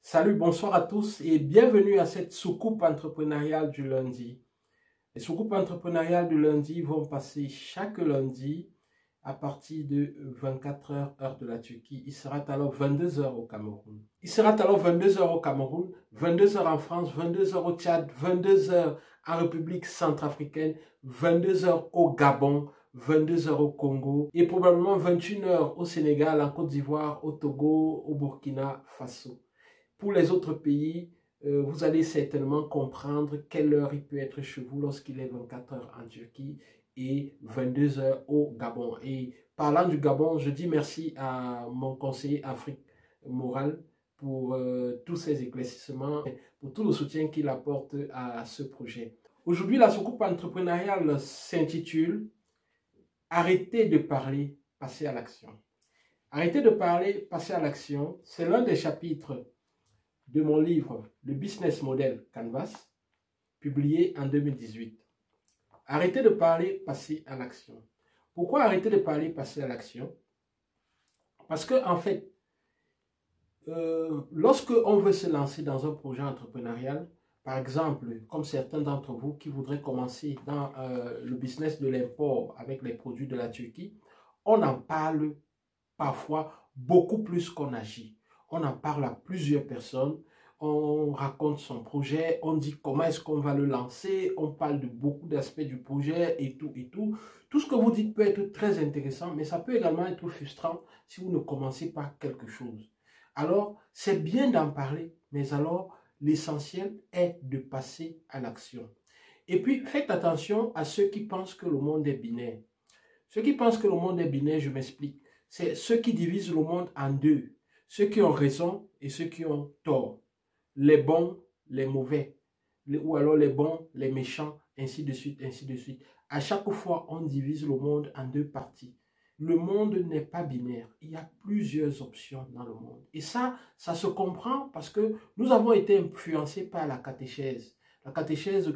Salut, bonsoir à tous et bienvenue à cette soucoupe entrepreneuriale du lundi. Les soucoupes entrepreneuriales du lundi vont passer chaque lundi à partir de 24 heures, heure de la Turquie. Il sera alors 22 heures au Cameroun. Il sera alors 22 heures au Cameroun, 22 heures en France, 22 heures au Tchad, 22 heures en République centrafricaine, 22 heures au Gabon, 22 heures au Congo et probablement 21 heures au Sénégal, en Côte d'Ivoire, au Togo, au Burkina Faso. Pour les autres pays, vous allez certainement comprendre quelle heure il peut être chez vous lorsqu'il est 24 heures en Turquie et 22 heures au Gabon. Et parlant du Gabon, je dis merci à mon conseiller Afrique Moral pour tous ces éclaircissements, pour tout le soutien qu'il apporte à ce projet. Aujourd'hui, la soucoupe entrepreneuriale s'intitule « Arrêtez de parler, passez à l'action ». Arrêtez de parler, passez à l'action, c'est l'un des chapitres de mon livre « Le Business Model Canvas », publié en 2018. Arrêtez de parler, passez à l'action. Pourquoi arrêter de parler, passer à l'action? Parce que, en fait, lorsque on veut se lancer dans un projet entrepreneurial, par exemple, comme certains d'entre vous qui voudraient commencer dans le business de l'import avec les produits de la Turquie, on en parle parfois beaucoup plus qu'on agit. On en parle à plusieurs personnes, on raconte son projet, on dit comment est-ce qu'on va le lancer, on parle de beaucoup d'aspects du projet et tout et tout. Tout ce que vous dites peut être très intéressant, mais ça peut également être frustrant si vous ne commencez pas quelque chose. Alors, c'est bien d'en parler, mais alors, l'essentiel est de passer à l'action. Et puis, faites attention à ceux qui pensent que le monde est binaire. Ceux qui pensent que le monde est binaire, je m'explique. C'est ceux qui divisent le monde en deux. Ceux qui ont raison et ceux qui ont tort. Les bons, les mauvais. Ou alors les bons, les méchants, ainsi de suite, ainsi de suite. À chaque fois, on divise le monde en deux parties. Le monde n'est pas binaire. Il y a plusieurs options dans le monde. Et ça se comprend parce que nous avons été influencés par la catéchèse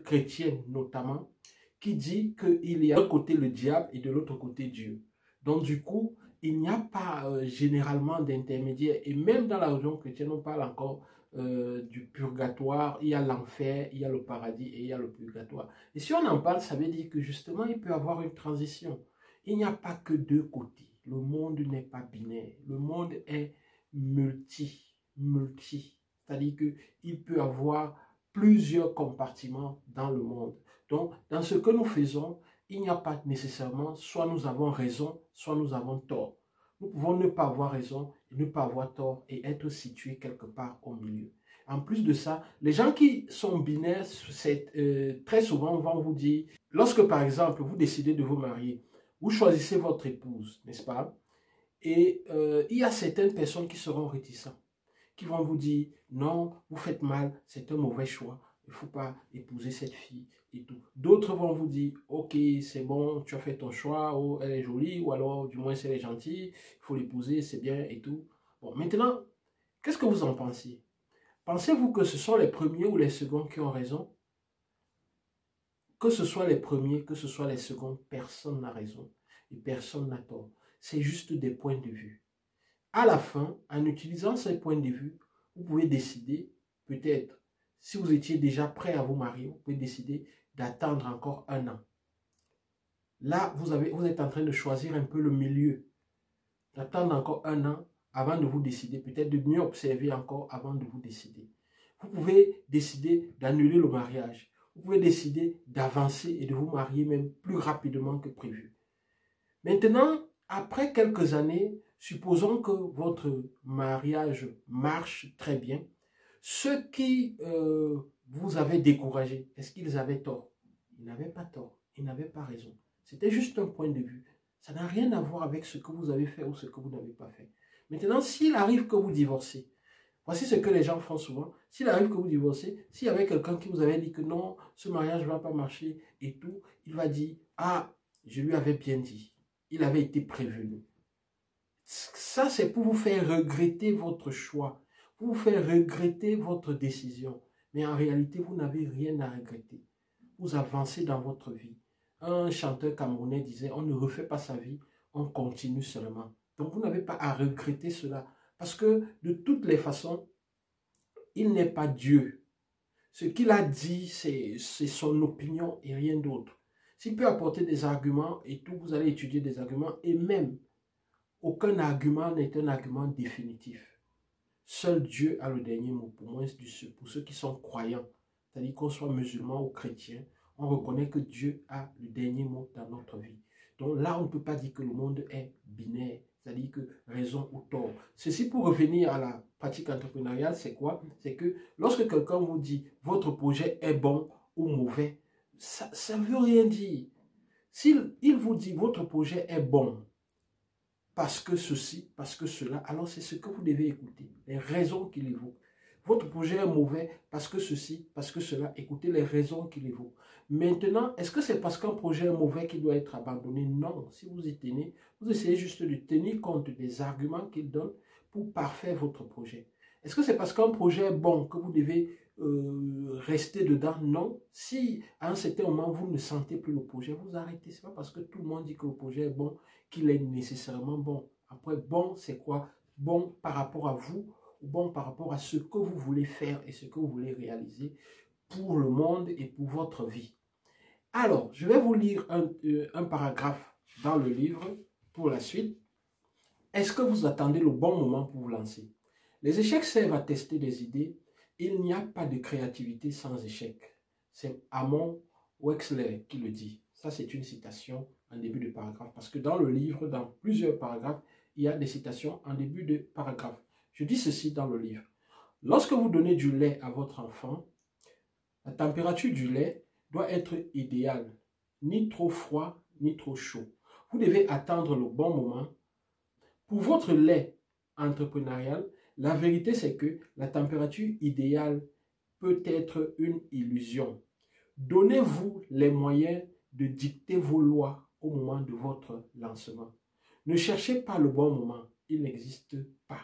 chrétienne notamment, qui dit qu'il y a d'un côté le diable et de l'autre côté Dieu. Donc du coup, il n'y a pas généralement d'intermédiaire. Et même dans la religion chrétienne, on parle encore du purgatoire. Il y a l'enfer, il y a le paradis et il y a le purgatoire. Et si on en parle, ça veut dire que justement, il peut y avoir une transition. Il n'y a pas que deux côtés. Le monde n'est pas binaire. Le monde est multi. C'est-à-dire qu'il peut y avoir plusieurs compartiments dans le monde. Donc, dans ce que nous faisons, il n'y a pas nécessairement, soit nous avons raison, soit nous avons tort. Nous pouvons ne pas avoir raison et ne pas avoir tort et être situés quelque part au milieu. En plus de ça, les gens qui sont binaires, très souvent vont vous dire, lorsque par exemple vous décidez de vous marier, vous choisissez votre épouse, n'est-ce pas? Et il y a certaines personnes qui seront réticentes, qui vont vous dire, non, vous faites mal, c'est un mauvais choix, il ne faut pas épouser cette fille et tout. D'autres vont vous dire, ok, c'est bon, tu as fait ton choix, oh, elle est jolie, ou alors du moins elle est gentille, il faut l'épouser, c'est bien et tout. Bon, maintenant, qu'est-ce que vous en pensez? Pensez-vous que ce sont les premiers ou les seconds qui ont raison? Que ce soit les premiers, que ce soit les seconds, personne n'a raison et personne n'a tort. C'est juste des points de vue. À la fin, en utilisant ces points de vue, vous pouvez décider, peut-être, si vous étiez déjà prêt à vous marier, vous pouvez décider d'attendre encore un an. Là, vous êtes en train de choisir un peu le milieu. D'attendre encore un an avant de vous décider, peut-être de mieux observer encore avant de vous décider. Vous pouvez décider d'annuler le mariage. Vous pouvez décider d'avancer et de vous marier même plus rapidement que prévu. Maintenant, après quelques années, supposons que votre mariage marche très bien. Ceux qui vous avaient découragé, est-ce qu'ils avaient tort? Ils n'avaient pas tort, ils n'avaient pas raison. C'était juste un point de vue. Ça n'a rien à voir avec ce que vous avez fait ou ce que vous n'avez pas fait. Maintenant, s'il arrive que vous divorcez, voici ce que les gens font souvent. S'il arrive que vous divorcez, s'il y avait quelqu'un qui vous avait dit que non, ce mariage ne va pas marcher et tout, il va dire, ah, je lui avais bien dit. Il avait été prévenu. Ça, c'est pour vous faire regretter votre choix, pour vous faire regretter votre décision. Mais en réalité, vous n'avez rien à regretter. Vous avancez dans votre vie. Un chanteur camerounais disait, on ne refait pas sa vie, on continue seulement. Donc, vous n'avez pas à regretter cela. Parce que de toutes les façons, il n'est pas Dieu. Ce qu'il a dit, c'est son opinion et rien d'autre. S'il peut apporter des arguments et tout, vous allez étudier des arguments et même, aucun argument n'est un argument définitif. Seul Dieu a le dernier mot, pour moi, pour ceux qui sont croyants. C'est-à-dire qu'on soit musulman ou chrétien, on reconnaît que Dieu a le dernier mot dans notre vie. Donc là, on ne peut pas dire que le monde est binaire, c'est-à-dire que raison ou tort. Ceci pour revenir à la pratique entrepreneuriale, c'est quoi? C'est que lorsque quelqu'un vous dit votre projet est bon ou mauvais, ça ne veut rien dire. S'il vous dit votre projet est bon, parce que ceci, parce que cela, alors c'est ce que vous devez écouter, les raisons qu'il évoque. Votre projet est mauvais parce que ceci, parce que cela, écoutez les raisons qu'il évoque. Maintenant, est-ce que c'est parce qu'un projet est mauvais qu'il doit être abandonné? Non, si vous y tenez, vous essayez juste de tenir compte des arguments qu'il donne pour parfaire votre projet. Est-ce que c'est parce qu'un projet est bon que vous devez rester dedans? Non. Si à un certain moment vous ne sentez plus le projet, vous arrêtez. Ce n'est pas parce que tout le monde dit que le projet est bon qu'il est nécessairement bon. Après, bon, c'est quoi? Bon par rapport à vous, ou bon par rapport à ce que vous voulez faire et ce que vous voulez réaliser pour le monde et pour votre vie. Alors, je vais vous lire un paragraphe dans le livre pour la suite. Est-ce que vous attendez le bon moment pour vous lancer? Les échecs servent à tester des idées. Il n'y a pas de créativité sans échec. C'est Aaron Wexler qui le dit. Ça, c'est une citation en début de paragraphe. Parce que dans le livre, dans plusieurs paragraphes, il y a des citations en début de paragraphe. Je dis ceci dans le livre. Lorsque vous donnez du lait à votre enfant, la température du lait doit être idéale. Ni trop froid, ni trop chaud. Vous devez attendre le bon moment. Pour votre lait entrepreneurial, la vérité c'est que la température idéale peut être une illusion. Donnez-vous les moyens de dicter vos lois au moment de votre lancement. Ne cherchez pas le bon moment, il n'existe pas.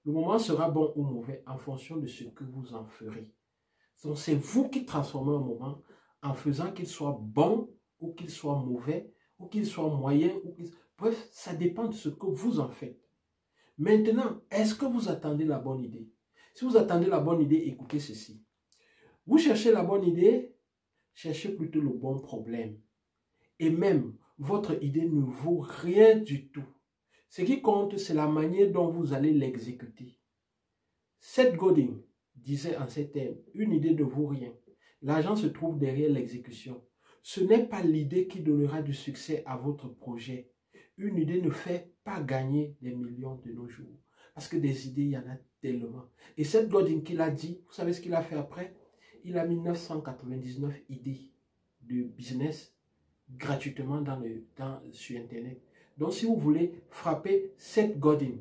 Le moment sera bon ou mauvais en fonction de ce que vous en ferez. Donc c'est vous qui transformez un moment en faisant qu'il soit bon ou qu'il soit mauvais ou qu'il soit moyen. Bref, ça dépend de ce que vous en faites. Maintenant, est-ce que vous attendez la bonne idée? Si vous attendez la bonne idée, écoutez ceci. Vous cherchez la bonne idée, cherchez plutôt le bon problème. Et même, votre idée ne vaut rien du tout. Ce qui compte, c'est la manière dont vous allez l'exécuter. Seth Godin disait en ces termes, une idée ne vaut rien. L'argent se trouve derrière l'exécution. Ce n'est pas l'idée qui donnera du succès à votre projet. Une idée ne fait pas gagner des millions de nos jours. Parce que des idées, il y en a tellement. Et Seth Godin qui l'a dit, vous savez ce qu'il a fait après? Il a mis 999 idées de business gratuitement sur Internet. Donc, si vous voulez frapper Seth Godin,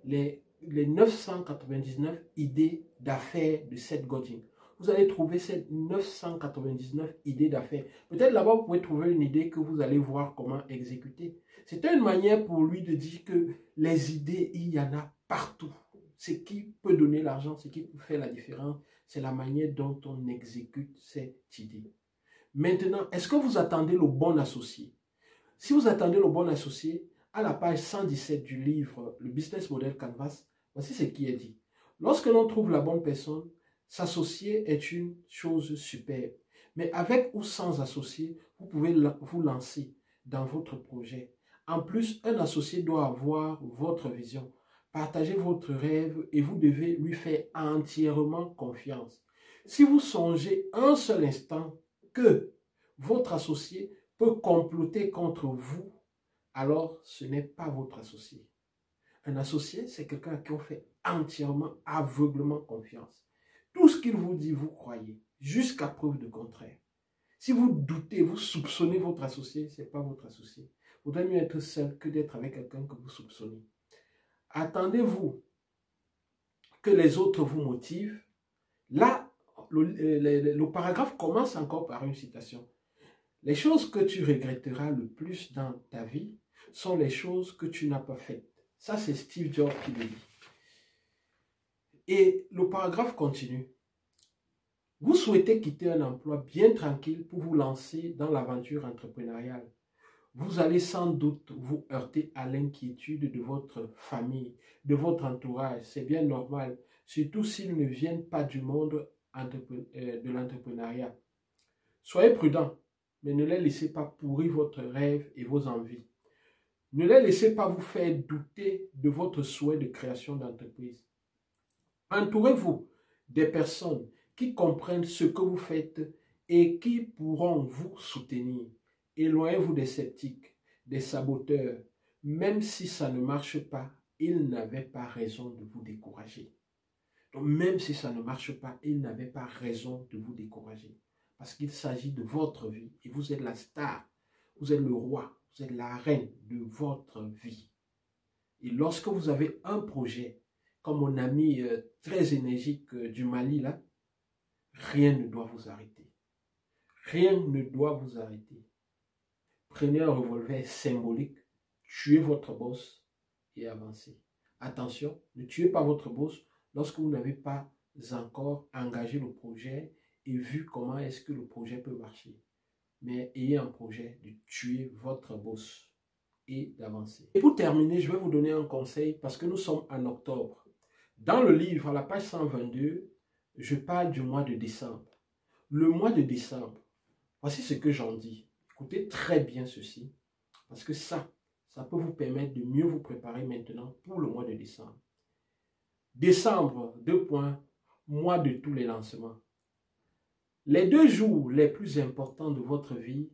les 999 idées d'affaires de Seth Godin, vous allez trouver ces 999 idées d'affaires. Peut-être là-bas, vous pouvez trouver une idée que vous allez voir comment exécuter. C'était une manière pour lui de dire que les idées, il y en a partout. Ce qui peut donner l'argent, ce qui peut faire la différence, c'est la manière dont on exécute cette idée. Maintenant, est-ce que vous attendez le bon associé? Si vous attendez le bon associé, à la page 117 du livre, le Business Model Canvas, voici ce qui est dit. Lorsque l'on trouve la bonne personne, s'associer est une chose superbe. Mais avec ou sans associé, vous pouvez vous lancer dans votre projet. En plus, un associé doit avoir votre vision, partager votre rêve et vous devez lui faire entièrement confiance. Si vous songez un seul instant que votre associé peut comploter contre vous, alors ce n'est pas votre associé. Un associé, c'est quelqu'un à qui on fait entièrement, aveuglement confiance. Tout ce qu'il vous dit, vous croyez, jusqu'à preuve de contraire. Si vous doutez, vous soupçonnez votre associé, ce n'est pas votre associé. Il vaudrait mieux être seul que d'être avec quelqu'un que vous soupçonnez. Attendez-vous que les autres vous motivent. Là, le paragraphe commence encore par une citation. Les choses que tu regretteras le plus dans ta vie sont les choses que tu n'as pas faites. Ça, c'est Steve Jobs qui le dit. Et le paragraphe continue. Vous souhaitez quitter un emploi bien tranquille pour vous lancer dans l'aventure entrepreneuriale. Vous allez sans doute vous heurter à l'inquiétude de votre famille, de votre entourage. C'est bien normal. surtout s'ils ne viennent pas du monde de l'entrepreneuriat. Soyez prudents, mais ne les laissez pas pourrir votre rêve et vos envies. Ne les laissez pas vous faire douter de votre souhait de création d'entreprise. Entourez-vous des personnes qui comprennent ce que vous faites et qui pourront vous soutenir. Éloignez-vous des sceptiques, des saboteurs. Même si ça ne marche pas, ils n'avaient pas raison de vous décourager. Donc même si ça ne marche pas, ils n'avaient pas raison de vous décourager. Parce qu'il s'agit de votre vie et vous êtes la star, vous êtes le roi, vous êtes la reine de votre vie. Et lorsque vous avez un projet, comme mon ami très énergique du Mali, là, rien ne doit vous arrêter. Rien ne doit vous arrêter. Prenez un revolver symbolique, tuez votre boss et avancez. Attention, ne tuez pas votre boss lorsque vous n'avez pas encore engagé le projet et vu comment est-ce que le projet peut marcher. Mais ayez un projet de tuer votre boss et d'avancer. Et pour terminer, je vais vous donner un conseil parce que nous sommes en octobre. Dans le livre, à la page 122, je parle du mois de décembre. Le mois de décembre, voici ce que j'en dis. Écoutez très bien ceci, parce que ça peut vous permettre de mieux vous préparer maintenant pour le mois de décembre. Décembre, 2 points, mois de tous les lancements. Les 2 jours les plus importants de votre vie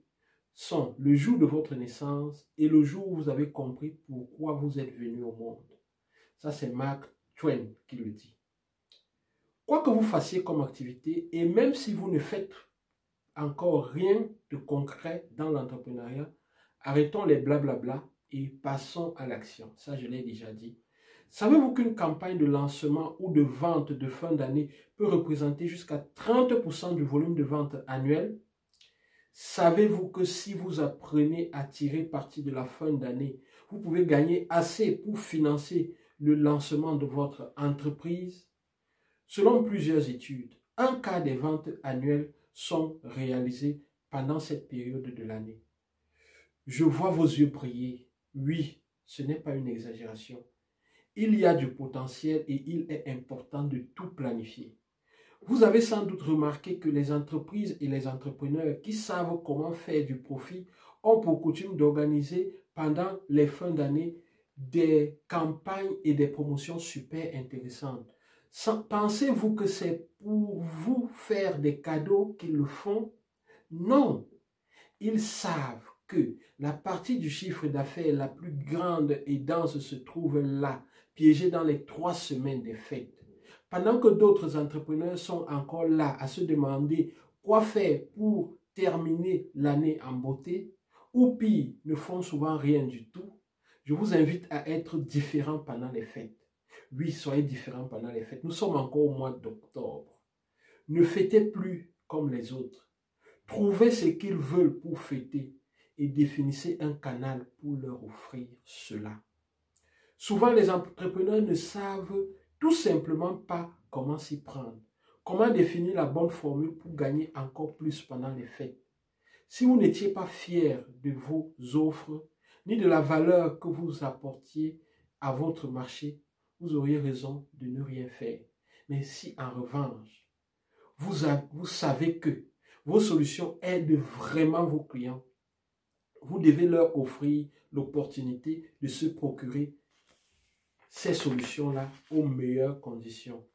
sont le jour de votre naissance et le jour où vous avez compris pourquoi vous êtes venu au monde. Ça, c'est Mark Twain qui le dit. Quoi que vous fassiez comme activité, et même si vous ne faites encore rien de concret dans l'entrepreneuriat, arrêtons les blablabla et passons à l'action. Ça, je l'ai déjà dit. Savez-vous qu'une campagne de lancement ou de vente de fin d'année peut représenter jusqu'à 30% du volume de vente annuel? Savez-vous que si vous apprenez à tirer parti de la fin d'année, vous pouvez gagner assez pour financer le lancement de votre entreprise? Selon plusieurs études, un quart des ventes annuelles sont réalisées pendant cette période de l'année. Je vois vos yeux briller. Oui, ce n'est pas une exagération. Il y a du potentiel et il est important de tout planifier. Vous avez sans doute remarqué que les entreprises et les entrepreneurs qui savent comment faire du profit ont pour coutume d'organiser pendant les fins d'année des campagnes et des promotions super intéressantes. Pensez-vous que c'est pour vous faire des cadeaux qu'ils le font? Non. Ils savent que la partie du chiffre d'affaires la plus grande et dense se trouve là, piégée dans les 3 semaines des fêtes. Pendant que d'autres entrepreneurs sont encore là à se demander quoi faire pour terminer l'année en beauté, ou pire, ne font souvent rien du tout, je vous invite à être différent pendant les fêtes. Oui, soyez différents pendant les fêtes. Nous sommes encore au mois d'octobre. Ne fêtez plus comme les autres. Trouvez ce qu'ils veulent pour fêter et définissez un canal pour leur offrir cela. Souvent, les entrepreneurs ne savent tout simplement pas comment s'y prendre. Comment définir la bonne formule pour gagner encore plus pendant les fêtes. Si vous n'étiez pas fier de vos offres, ni de la valeur que vous apportiez à votre marché, vous auriez raison de ne rien faire. Mais si en revanche, vous savez que vos solutions aident vraiment vos clients, vous devez leur offrir l'opportunité de se procurer ces solutions-là aux meilleures conditions.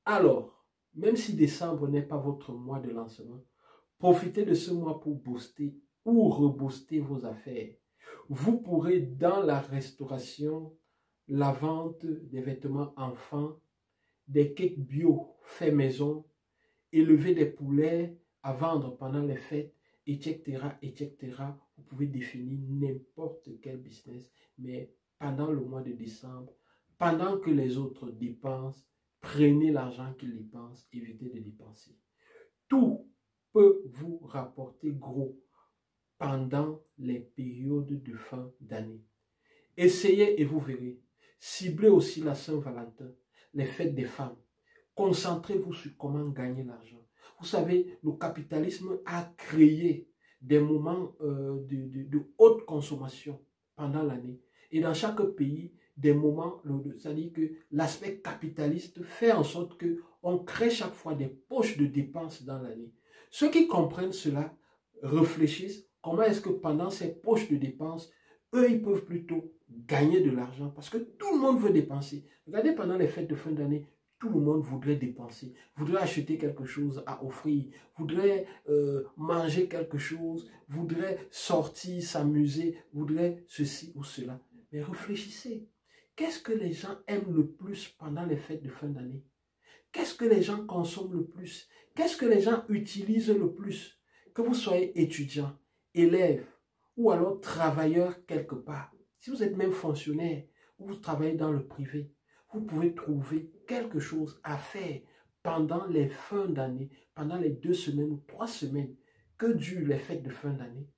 Alors, même si décembre n'est pas votre mois de lancement, profitez de ce mois pour booster ou rebooster vos affaires. Vous pourrez dans la restauration, la vente des vêtements enfants, des cakes bio faits maison, élever des poulets à vendre pendant les fêtes, etc., etc. Vous pouvez définir n'importe quel business, mais pendant le mois de décembre, pendant que les autres dépensent, prenez l'argent qu'ils dépensent, évitez de dépenser. Tout peut vous rapporter gros pendant les périodes de fin d'année. Essayez et vous verrez. Ciblez aussi la Saint-Valentin, les fêtes des femmes. Concentrez-vous sur comment gagner l'argent. Vous savez, le capitalisme a créé des moments de haute consommation pendant l'année. Et dans chaque pays, des moments, c'est-à-dire que l'aspect capitaliste fait en sorte qu'on crée chaque fois des poches de dépenses dans l'année. Ceux qui comprennent cela réfléchissent comment est-ce que pendant ces poches de dépenses, eux, ils peuvent plutôt gagner de l'argent parce que tout le monde veut dépenser. Regardez, pendant les fêtes de fin d'année, tout le monde voudrait dépenser, voudrait acheter quelque chose à offrir, voudrait manger quelque chose, voudrait sortir, s'amuser, voudrait ceci ou cela. Mais réfléchissez, qu'est-ce que les gens aiment le plus pendant les fêtes de fin d'année? Qu'est-ce que les gens consomment le plus? Qu'est-ce que les gens utilisent le plus? Que vous soyez étudiant, élève ou alors travailleur quelque part. Si vous êtes même fonctionnaire ou vous travaillez dans le privé, vous pouvez trouver quelque chose à faire pendant les fins d'année, pendant les 2 semaines ou 3 semaines que durent les fêtes de fin d'année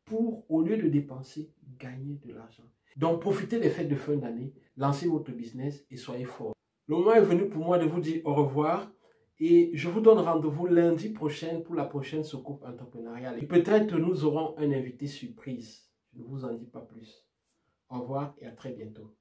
pour, au lieu de dépenser, gagner de l'argent. Donc, profitez des fêtes de fin d'année, lancez votre business et soyez fort. Le moment est venu pour moi de vous dire au revoir et je vous donne rendez-vous lundi prochain pour la prochaine soucoupe entrepreneuriale. Et peut-être nous aurons un invité surprise. Je ne vous en dis pas plus. Au revoir et à très bientôt.